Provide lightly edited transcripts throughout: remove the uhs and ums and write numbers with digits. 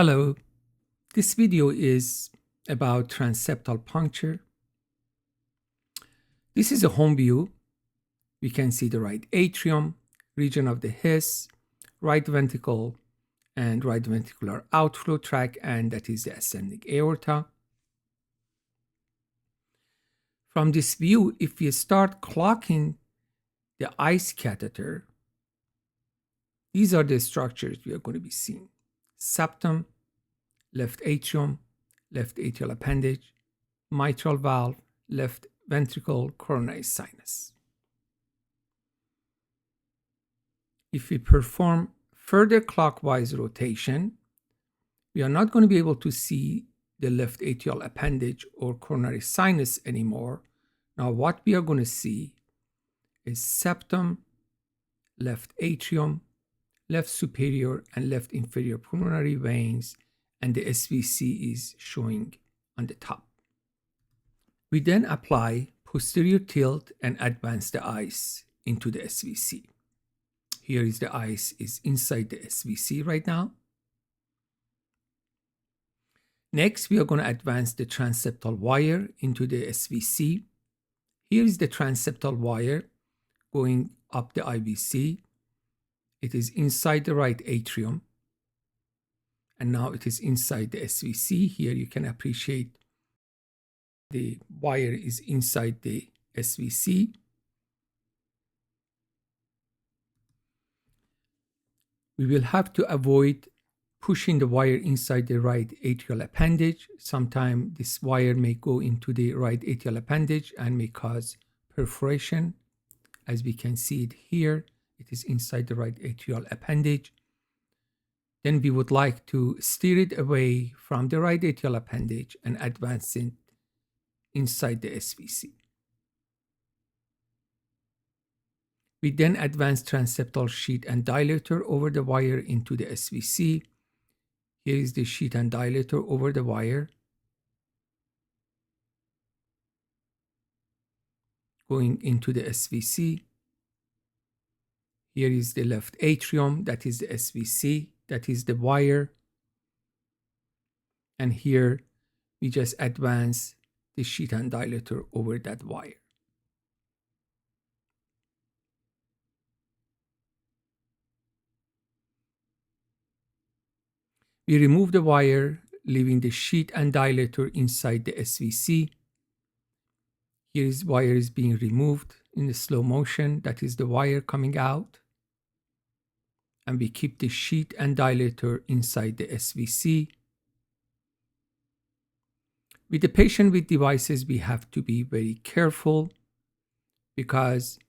Hello, this video is about transeptal puncture. This is a home view. We can see the right atrium, region of the His, right ventricle, and right ventricular outflow tract, and that is the ascending aorta. From this view, if we start clocking the ICE catheter, these are the structures we are going to be seeing. Septum, left atrium, left atrial appendage, mitral valve, left ventricle, coronary sinus. If we perform further clockwise rotation, we are not going to be able to see the left atrial appendage or coronary sinus anymore. Now what we are going to see is septum, left atrium, left superior and left inferior pulmonary veins, and the SVC is showing on the top. We then apply posterior tilt and advance the ICE into the SVC. Here is the ICE is inside the SVC right now. Next, we are going to advance the transeptal wire into the SVC. Here is the transeptal wire going up the IVC. It is inside the right atrium. And now it is inside the SVC. Here you can appreciate the wire is inside the SVC. We will have to avoid pushing the wire inside the right atrial appendage. Sometimes this wire may go into the right atrial appendage and may cause perforation. As we can see it here, it is inside the right atrial appendage. Then we would like to steer it away from the right atrial appendage and advance it inside the SVC. We then advance transeptal sheath and dilator over the wire into the SVC. Here is the sheath and dilator over the wire. Going into the SVC. Here is the left atrium, that is the SVC, that is the wire. And here we just advance the sheath and dilator over that wire. We remove the wire, leaving the sheath and dilator inside the SVC. Here is wire is being removed in the slow motion. That is the wire coming out. And we keep the sheath and dilator inside the SVC. With the patient with devices, we have to be very careful because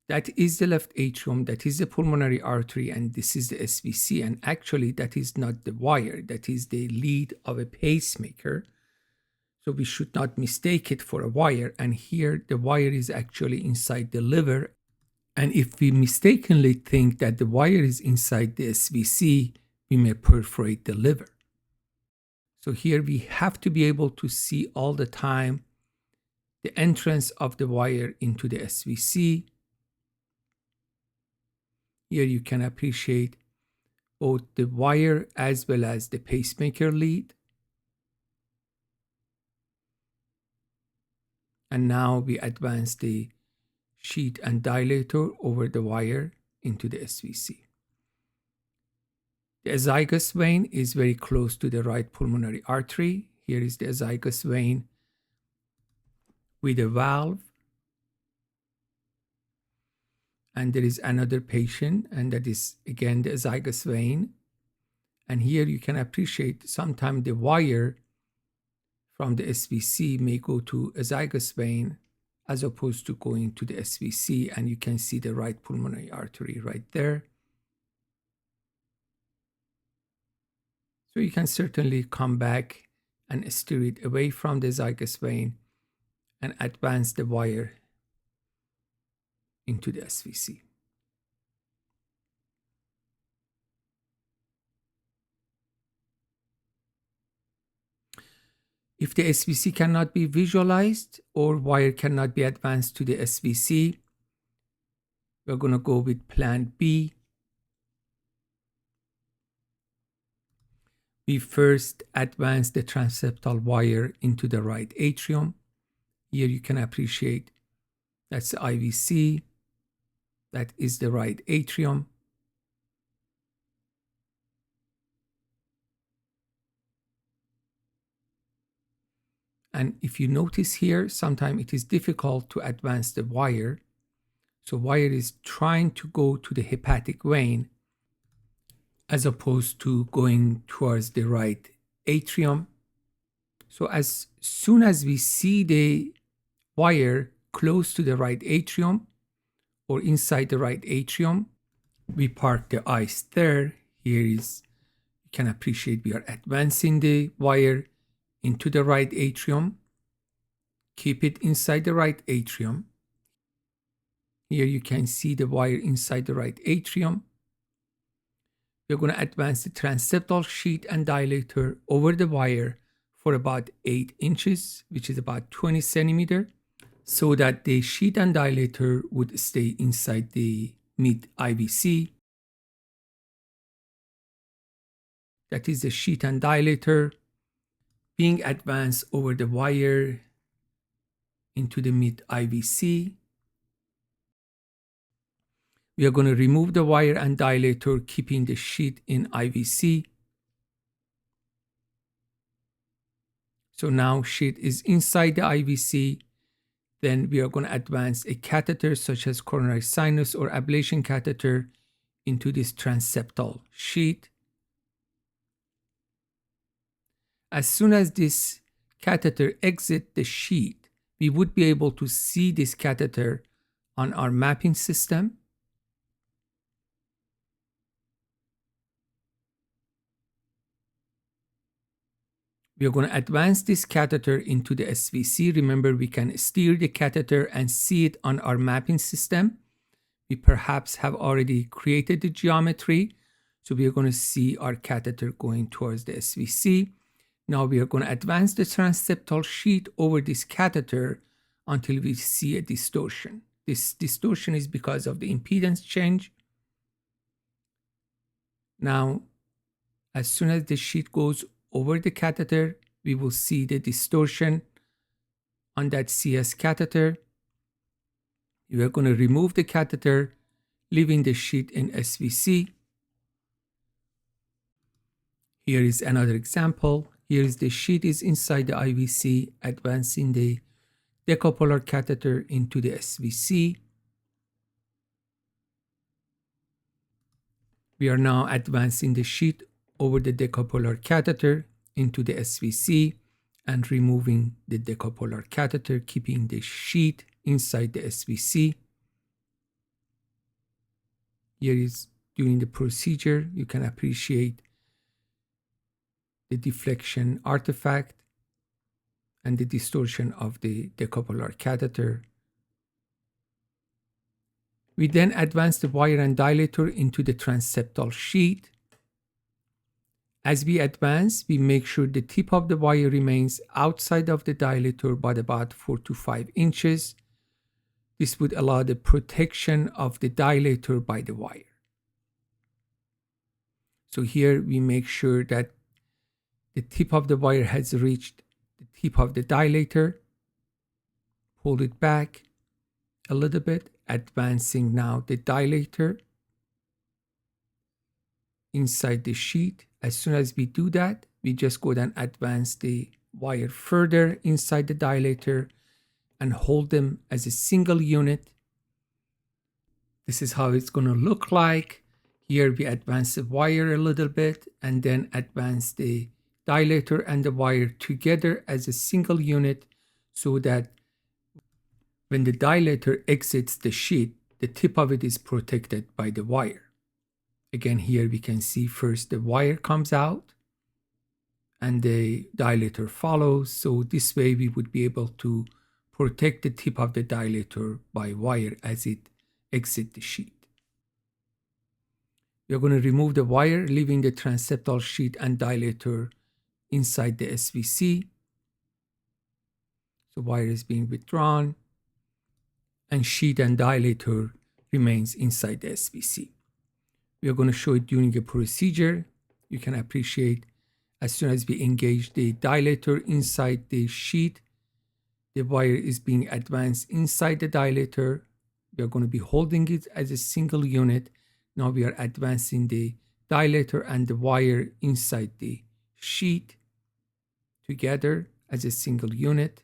that is the left atrium, that is the pulmonary artery, and this is the SVC. And actually, that is not the wire, that is the lead of a pacemaker. So we should not mistake it for a wire. And here, the wire is actually inside the liver. And if we mistakenly think that the wire is inside the SVC, we may perforate the liver. So here we have to be able to see all the time the entrance of the wire into the SVC. Here you can appreciate both the wire as well as the pacemaker lead. And now we advance the sheath and dilator over the wire into the SVC. The azygos vein is very close to the right pulmonary artery. Here is the azygos vein with a valve. And there is another patient, and that is again the azygos vein. And here you can appreciate sometimes the wire from the SVC may go to azygos vein as opposed to going to the SVC, and you can see the right pulmonary artery right there. So you can certainly come back and steer it away from the azygos vein and advance the wire into the SVC. If the SVC cannot be visualized or wire cannot be advanced to the SVC, we're going to go with plan B. We first advance the transseptal wire into the right atrium. Here you can appreciate that's the IVC. That is the right atrium. And if you notice here, sometimes it is difficult to advance the wire. So wire is trying to go to the hepatic vein as opposed to going towards the right atrium. So as soon as we see the wire close to the right atrium or inside the right atrium, we park the ice there. Here is, you can appreciate we are advancing the wire into the right atrium. Keep it inside the right atrium. Here you can see the wire inside the right atrium. We're going to advance the transseptal sheath and dilator over the wire for about 8 inches, which is about 20 centimeters, so that the sheath and dilator would stay inside the mid IVC. That is the sheath and dilator being advanced over the wire into the mid IVC. We are going to remove the wire and dilator, keeping the sheath in IVC. So now sheath is inside the IVC. Then we are going to advance a catheter such as coronary sinus or ablation catheter into this transseptal sheath. As soon as this catheter exits the sheath, we would be able to see this catheter on our mapping system. We are going to advance this catheter into the SVC. Remember, we can steer the catheter and see it on our mapping system. We perhaps have already created the geometry. So we are going to see our catheter going towards the SVC. Now we are going to advance the transseptal sheath over this catheter until we see a distortion. This distortion is because of the impedance change. Now, as soon as the sheath goes over the catheter, we will see the distortion on that CS catheter. We are going to remove the catheter, leaving the sheath in SVC. Here is another example. Here is the sheath is inside the IVC, advancing the decopolar catheter into the SVC. We are now advancing the sheath over the decopolar catheter into the SVC and removing the decopolar catheter, keeping the sheath inside the SVC. Here is during the procedure, you can appreciate the deflection artifact and the distortion of the decopolar catheter. We then advance the wire and dilator into the transseptal sheath. As we advance, we make sure the tip of the wire remains outside of the dilator by about 4 to 5 inches. This would allow the protection of the dilator by the wire. So here we make sure that the tip of the wire has reached the tip of the dilator. Pull it back a little bit, advancing now the dilator inside the sheath. As soon as we do that, we just go and advance the wire further inside the dilator and hold them as a single unit. This is how it's going to look like. Here we advance the wire a little bit and then advance the dilator and the wire together as a single unit, so that when the dilator exits the sheath, the tip of it is protected by the wire. Again, here we can see first the wire comes out and the dilator follows. So this way we would be able to protect the tip of the dilator by wire as it exits the sheath. We are going to remove the wire, leaving the transseptal sheath and dilator inside the SVC. So wire is being withdrawn and sheath and dilator remains inside the SVC. We are going to show it during a procedure. You can appreciate As soon as we engage the dilator inside the sheet, the wire is being advanced inside the dilator. We are going to be holding it as a single unit. Now we are advancing the dilator and the wire inside the sheet together as a single unit.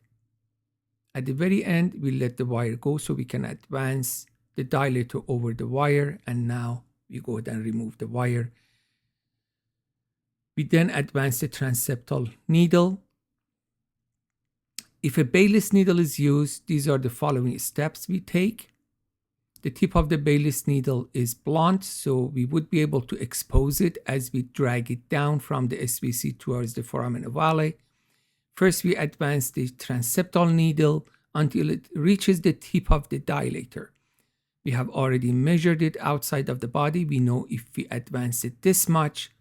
At the very end, we let the wire go so we can advance the dilator over the wire, and now we go ahead and remove the wire. We then advance the transeptal needle. If a Baylis needle is used, these are the following steps we take. The tip of the Baylis needle is blunt, so we would be able to expose it as we drag it down from the SVC towards the foramen ovale. First, we advance the transeptal needle until it reaches the tip of the dilator. We have already measured it outside of the body. We know if we advance it this much,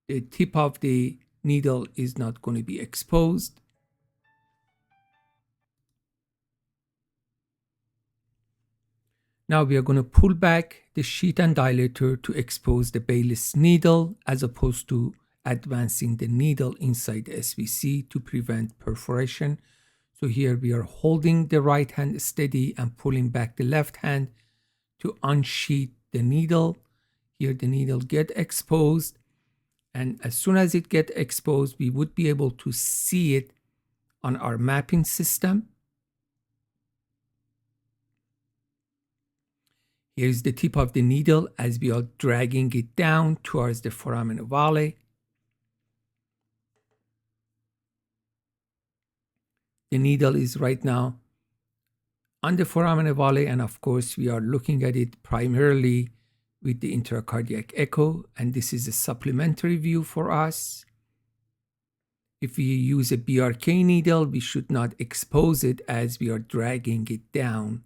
the tip of the needle is not going to be exposed. Now we are going to pull back the sheet and dilator to expose the Baylis needle, as opposed to advancing the needle inside the SVC to prevent perforation. So here we are holding the right hand steady and pulling back the left hand to unsheath the needle. Here the needle gets exposed, and as soon as it gets exposed, we would be able to see it on our mapping system. Here's the tip of the needle as we are dragging it down towards the foramen ovale. The needle is right now on the foramen ovale, and of course we are looking at it primarily with the intracardiac echo, and this is a supplementary view for us. If we use a BRK needle, we should not expose it as we are dragging it down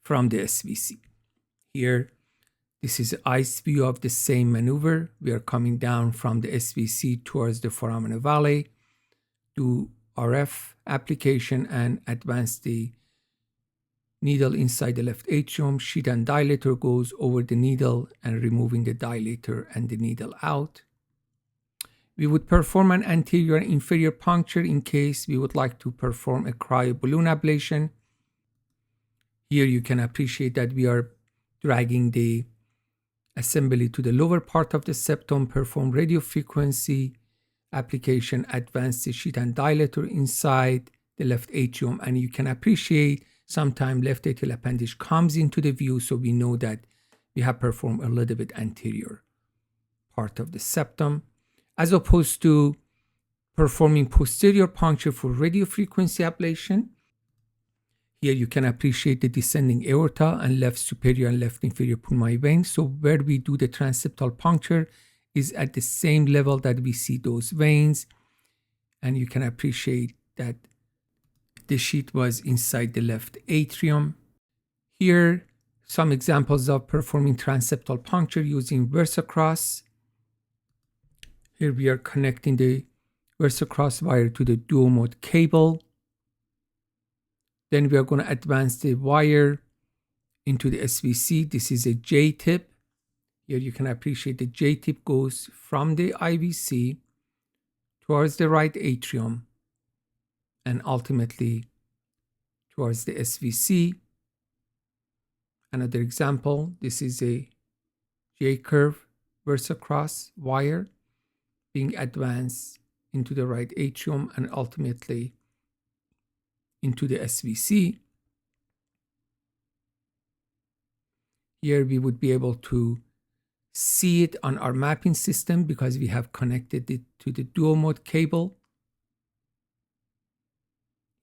from the SVC. Here, this is an ICE view of the same maneuver. We are coming down from the SVC towards the foramen ovale, do RF application and advance the needle inside the left atrium. Sheet and dilator goes over the needle and removing the dilator and the needle out. We would perform an anterior and inferior puncture in case we would like to perform a cryoballoon ablation. Here you can appreciate that we are dragging the assembly to the lower part of the septum, perform radiofrequency application, advance the sheet and dilator inside the left atrium, and you can appreciate sometimes left atrial appendage comes into the view, so we know that we have performed a little bit anterior part of the septum, as opposed to performing posterior puncture for radiofrequency ablation. Here you can appreciate the descending aorta and left superior and left inferior pulmonary veins. So where we do the transeptal puncture is at the same level that we see those veins. And you can appreciate that the sheet was inside the left atrium. Here, some examples of performing transeptal puncture using VersaCross. Here we are connecting the VersaCross wire to the dual mode cable. Then we are going to advance the wire into the SVC. This is a J-tip. Here you can appreciate the J-tip goes from the IVC towards the right atrium and ultimately towards the SVC. Another example, this is a J-curve VersaCross wire being advanced into the right atrium and ultimately into the SVC. Here we would be able to see it on our mapping system because we have connected it to the dual mode cable.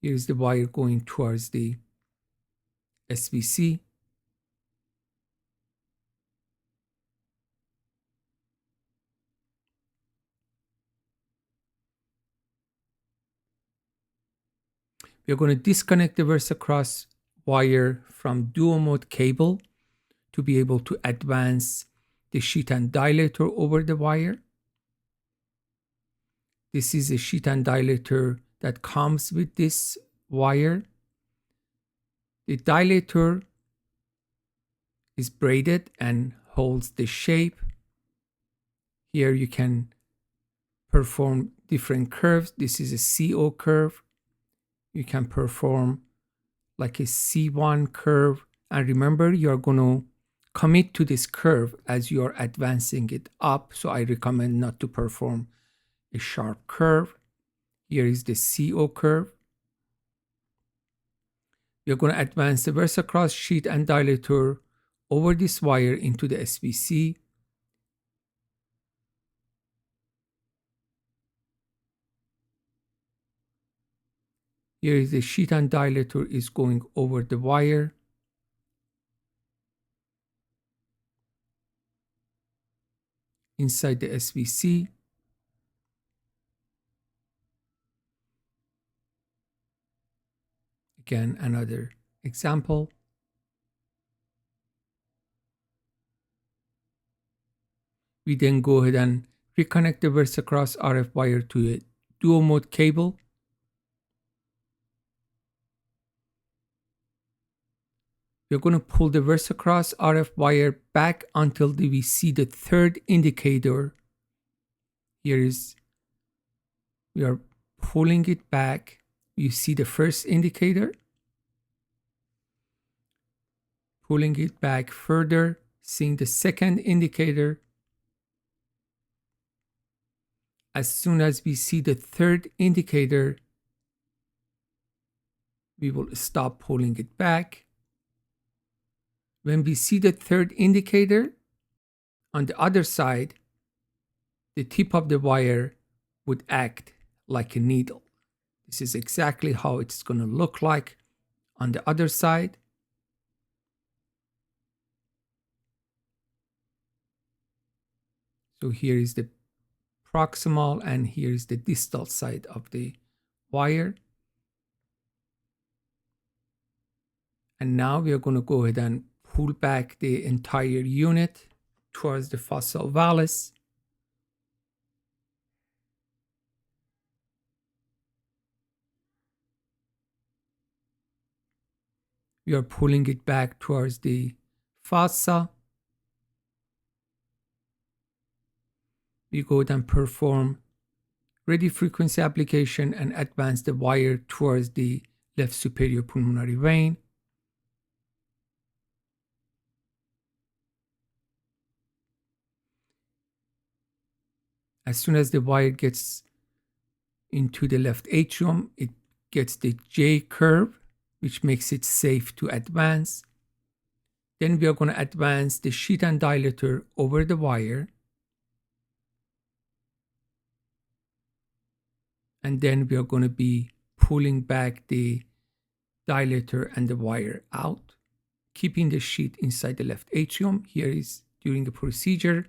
Here's the wire going towards the SVC. We are going to disconnect the VersaCross wire from dual mode cable to be able to advance the sheet and dilator over the wire. This is a sheet and dilator that comes with this wire. The dilator is braided and holds the shape. Here you can perform different curves. This is a CO curve. You can perform like a C1 curve. And remember, you're going to commit to this curve as you're advancing it up. So I recommend not to perform a sharp curve. Here is the CO curve. You're going to advance the VersaCross sheet and dilator over this wire into the SBC. Here is the sheet and dilator is going over the wire. Inside the SBC. Again, another example. We then go ahead and reconnect the VersaCross RF wire to a dual mode cable. We're going to pull the VersaCross RF wire back until we see the third indicator. We are pulling it back. You see the first indicator. Pulling it back further, seeing the second indicator. As soon as we see the third indicator, we will stop pulling it back. When we see the third indicator, on the other side, the tip of the wire would act like a needle. This is exactly how it's going to look like on the other side. So here is the proximal and here is the distal side of the wire. And now we are going to go ahead and pull back the entire unit towards the fossa ovalis. We are pulling it back towards the fossa. We go ahead and perform radio frequency application and advance the wire towards the left superior pulmonary vein. As soon as the wire gets into the left atrium, it gets the J curve, which makes it safe to advance. Then we are going to advance the sheet and dilator over the wire. And then we are going to be pulling back the dilator and the wire out, keeping the sheet inside the left atrium. Here is during the procedure.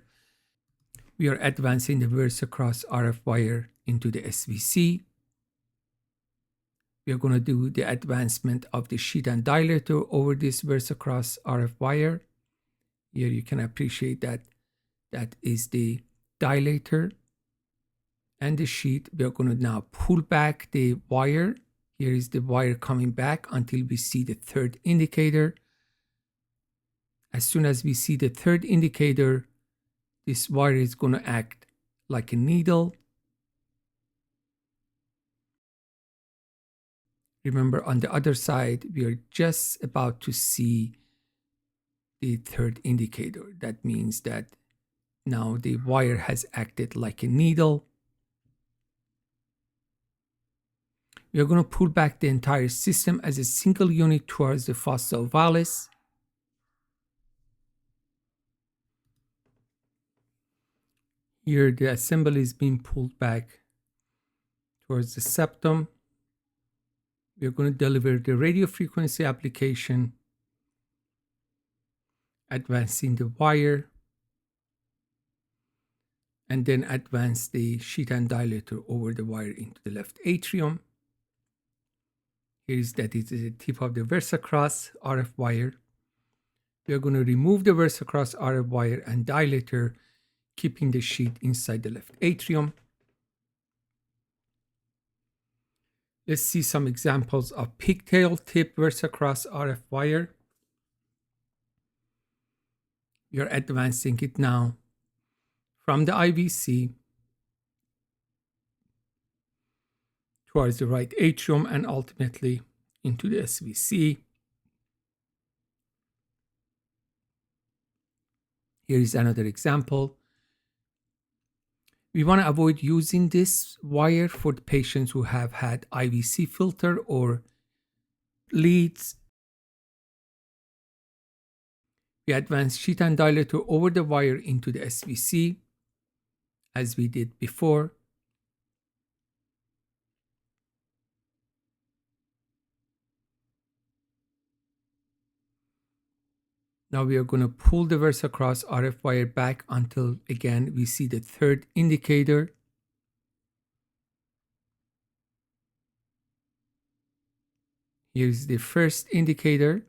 We are advancing the VersaCross RF wire into the SVC. We are going to do the advancement of the sheet and dilator over this VersaCross RF wire. Here you can appreciate that that is the dilator and the sheet. We are going to now pull back the wire. Here is the wire coming back until we see the third indicator. As soon as we see the third indicator, this wire is going to act like a needle. Remember, on the other side, we are just about to see the third indicator. That means that now the wire has acted like a needle. We are going to pull back the entire system as a single unit towards the fossa ovalis. Here the assembly is being pulled back towards the septum. We are going to deliver the radio frequency application, advancing the wire, and then advance the sheet and dilator over the wire into the left atrium. Here is that it is the tip of the VersaCross RF wire. We are going to remove the VersaCross RF wire and dilator, keeping the sheet inside the left atrium. Let's see some examples of pigtail tip VersaCross RF wire. We are advancing it now from the IVC towards the right atrium and ultimately into the SVC. Here is another example. We want to avoid using this wire for the patients who have had IVC filter or leads. We advance sheet and dilator over the wire into the SVC as we did before. Now we are going to pull the VersaCross RF wire back until again we see the third indicator. Here's the first indicator.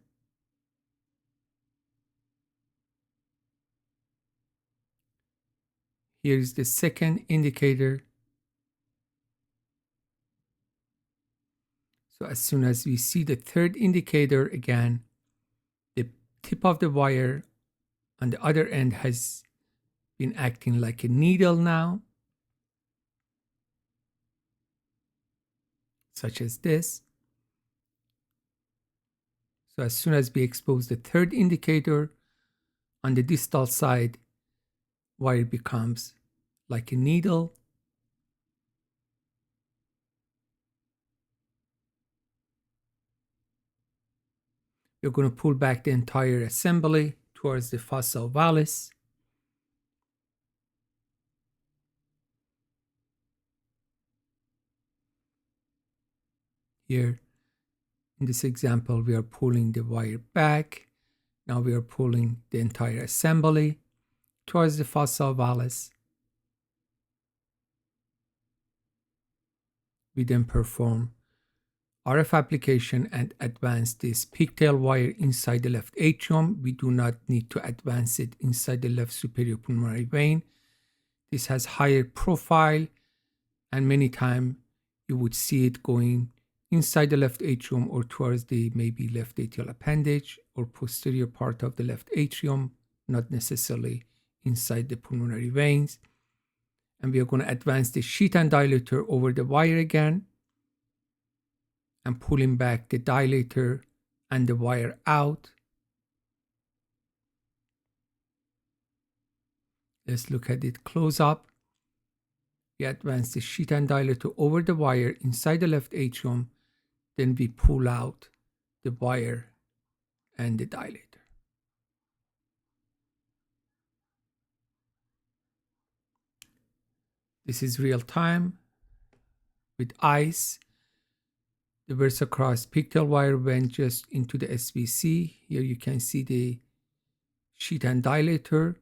Here's the second indicator. So as soon as we see the third indicator again, the tip of the wire on the other end has been acting like a needle now, such as this. So as soon as we expose the third indicator on the distal side, wire becomes like a needle. You're going to pull back the entire assembly towards the fossa ovalis. Here, in this example, we are pulling the wire back. Now we are pulling the entire assembly towards the fossa ovalis. We then perform RF application and advance this pigtail wire inside the left atrium. We do not need to advance it inside the left superior pulmonary vein. This has higher profile, and many times you would see it going inside the left atrium or towards the maybe left atrial appendage or posterior part of the left atrium, not necessarily inside the pulmonary veins. And we are going to advance the sheet and dilator over the wire again and pulling back the dilator and the wire out. Let's look at it close up. We advance the sheet and dilator over the wire inside the left atrium. Then we pull out the wire and the dilator. This is real time with ICE. The VersaCross pigtail wire went just into the SVC. Here you can see the sheet and dilator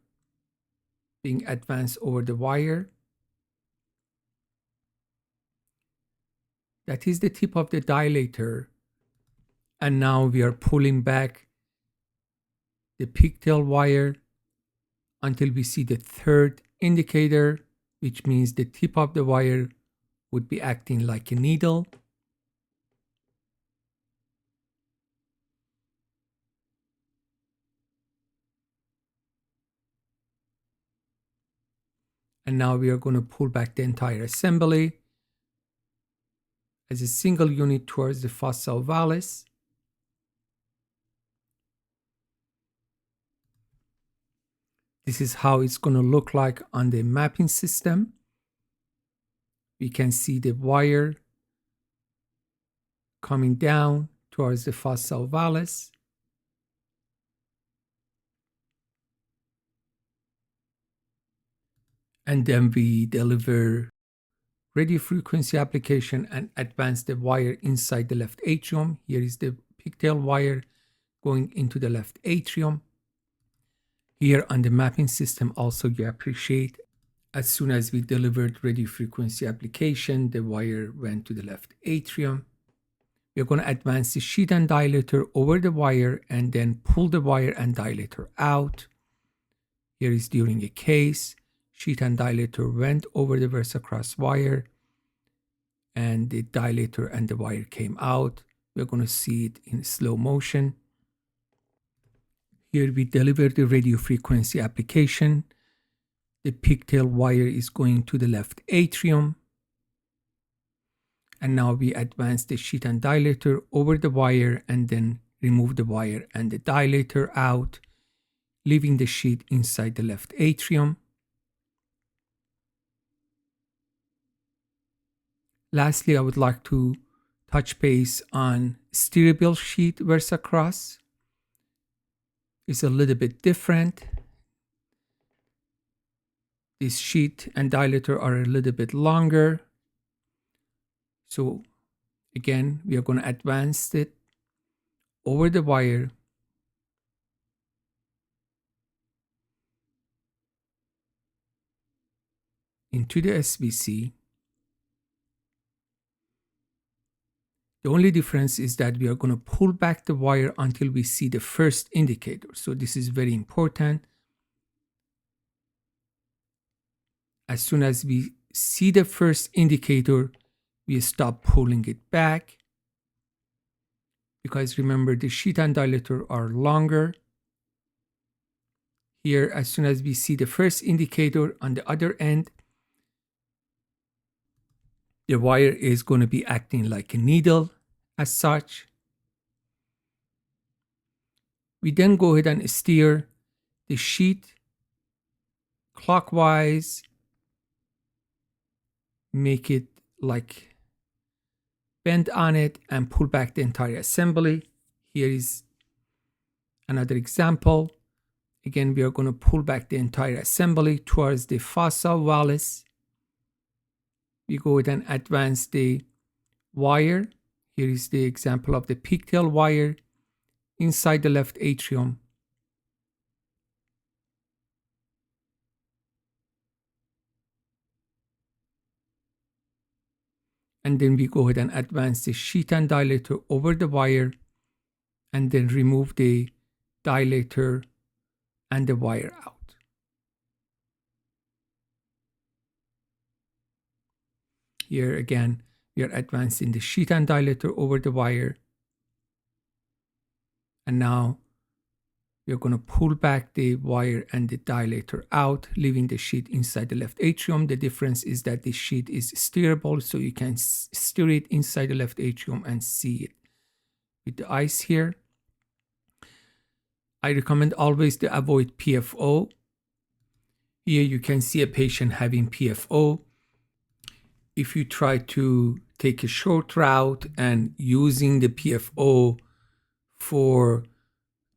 being advanced over the wire. That is the tip of the dilator. And now we are pulling back the pigtail wire until we see the third indicator, which means the tip of the wire would be acting like a needle. And now we are going to pull back the entire assembly as a single unit towards the fossa ovalis. This is how it's going to look like on the mapping system. We can see the wire coming down towards the fossa ovalis. And then we deliver radio frequency application and advance the wire inside the left atrium. Here is the pigtail wire going into the left atrium. Here on the mapping system also you appreciate, as soon as we delivered radio frequency application, the wire went to the left atrium. We're going to advance the sheet and dilator over the wire and then pull the wire and dilator out. Here is during a case. Sheet and dilator went over the VersaCross wire and the dilator and the wire came out. We're going to see it in slow motion. Here we deliver the radio frequency application. The pigtail wire is going to the left atrium. And now we advance the sheet and dilator over the wire and then remove the wire and the dilator out, leaving the sheet inside the left atrium. Lastly, I would like to touch base on steerable sheet VersaCross. It's a little bit different. This sheet and dilator are a little bit longer. So again, we are going to advance it over the wire into the SBC. The only difference is that we are going to pull back the wire until we see the first indicator. So this is very important. As soon as we see the first indicator, we stop pulling it back. Because remember, the sheet and dilator are longer. Here, as soon as we see the first indicator on the other end, the wire is going to be acting like a needle as such. We then go ahead and steer the sheet clockwise, make it like bend on it and pull back the entire assembly. Here is another example. Again, we are going to pull back the entire assembly towards the fossa vallis. We go ahead and advance the wire. Here is the example of the pigtail wire inside the left atrium. And then we go ahead and advance the sheet and dilator over the wire and then remove the dilator and the wire out. Here again, we are advancing the sheet and dilator over the wire. And now we are going to pull back the wire and the dilator out, leaving the sheet inside the left atrium. The difference is that the sheet is steerable, so you can steer it inside the left atrium and see it with the eyes here. I recommend always to avoid PFO. Here you can see a patient having PFO. If you try to take a short route and using the PFO for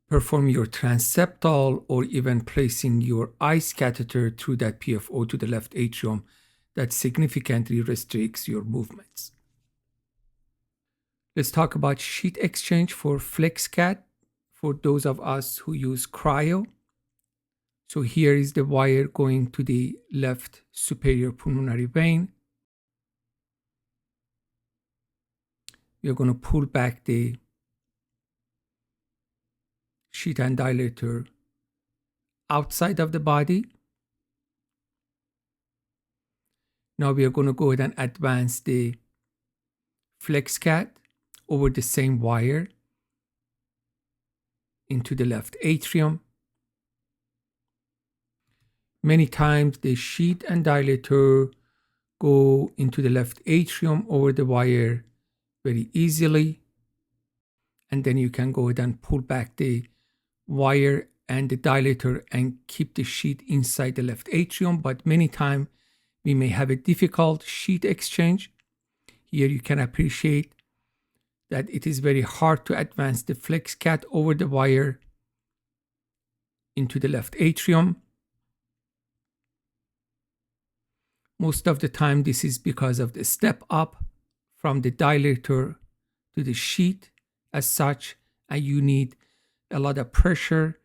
perform your transeptal or even placing your ICE catheter through that PFO to the left atrium, that significantly restricts your movements. Let's talk about sheet exchange for FlexCat for those of us who use cryo. So here is the wire going to the left superior pulmonary vein. We are going to pull back the sheet and dilator outside of the body. Now we are going to go ahead and advance the FlexCat over the same wire into the left atrium. Many times the sheet and dilator go into the left atrium over the wire very easily. And then you can go ahead and pull back the wire and the dilator and keep the sheet inside the left atrium. But many times we may have a difficult sheet exchange. Here you can appreciate that it is very hard to advance the FlexCat over the wire into the left atrium. Most of the time this is because of the step up from the dilator to the sheet as such, and you need a lot of pressure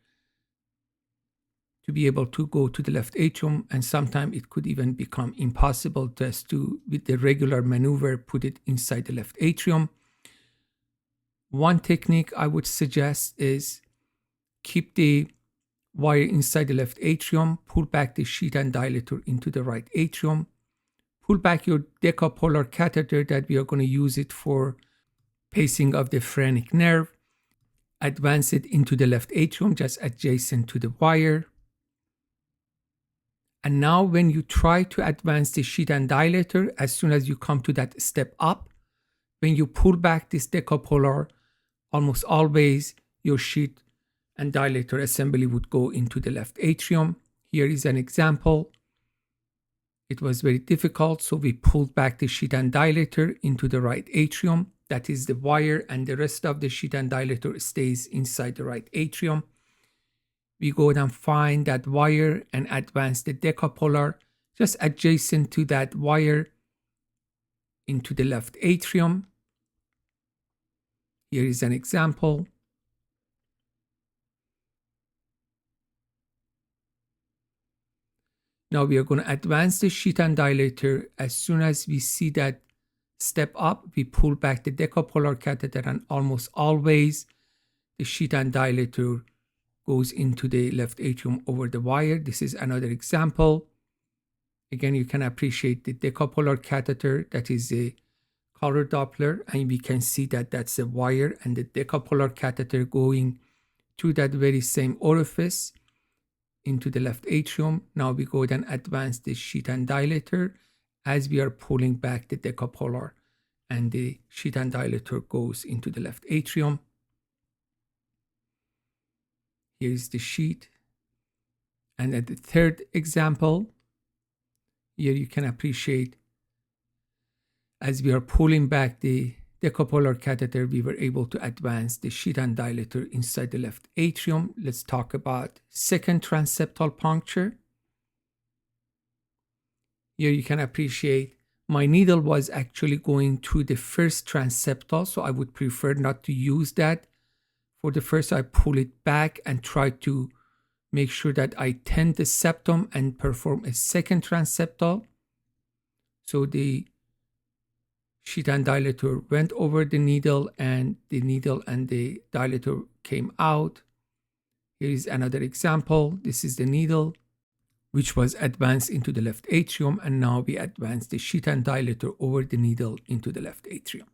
to be able to go to the left atrium, and sometimes it could even become impossible just to, with the regular maneuver, put it inside the left atrium. One technique I would suggest is keep the wire inside the left atrium, pull back the sheet and dilator into the right atrium, pull back your decapolar catheter that we are going to use it for pacing of the phrenic nerve, advance it into the left atrium just adjacent to the wire. And now when you try to advance the sheet and dilator, as soon as you come to that step up, when you pull back this decopolar, almost always your sheet and dilator assembly would go into the left atrium. Here is an example. It was very difficult, so we pulled back the sheet and dilator into the right atrium. That is the wire, and the rest of the sheet and dilator stays inside the right atrium. We go and find that wire and advance the decopolar just adjacent to that wire into the left atrium. Here is an example. Now we are going to advance the sheet and dilator. As soon as we see that step up, we pull back the decopolar catheter, and almost always the sheet and dilator goes into the left atrium over the wire. This is another example. Again, you can appreciate the decopolar catheter, that is a color Doppler, and we can see that that's a wire and the decopolar catheter going to that very same orifice into the left atrium. Now we go and advance the sheet and dilator as we are pulling back the decopolar, and the sheet and dilator goes into the left atrium. Here is the sheet. And at the third example, here you can appreciate as we are pulling back the decopolar catheter, we were able to advance the sheet and dilator inside the left atrium. Let's talk about second transseptal puncture. Here you can appreciate my needle was actually going through the first transseptal, so I would prefer not to use that. For the first, I pull it back and try to make sure that I tend the septum and perform a second transseptal. So the sheet and dilator went over the needle, and the needle and the dilator came out. Here is another example. This is the needle, which was advanced into the left atrium, and now we advance the sheet and dilator over the needle into the left atrium.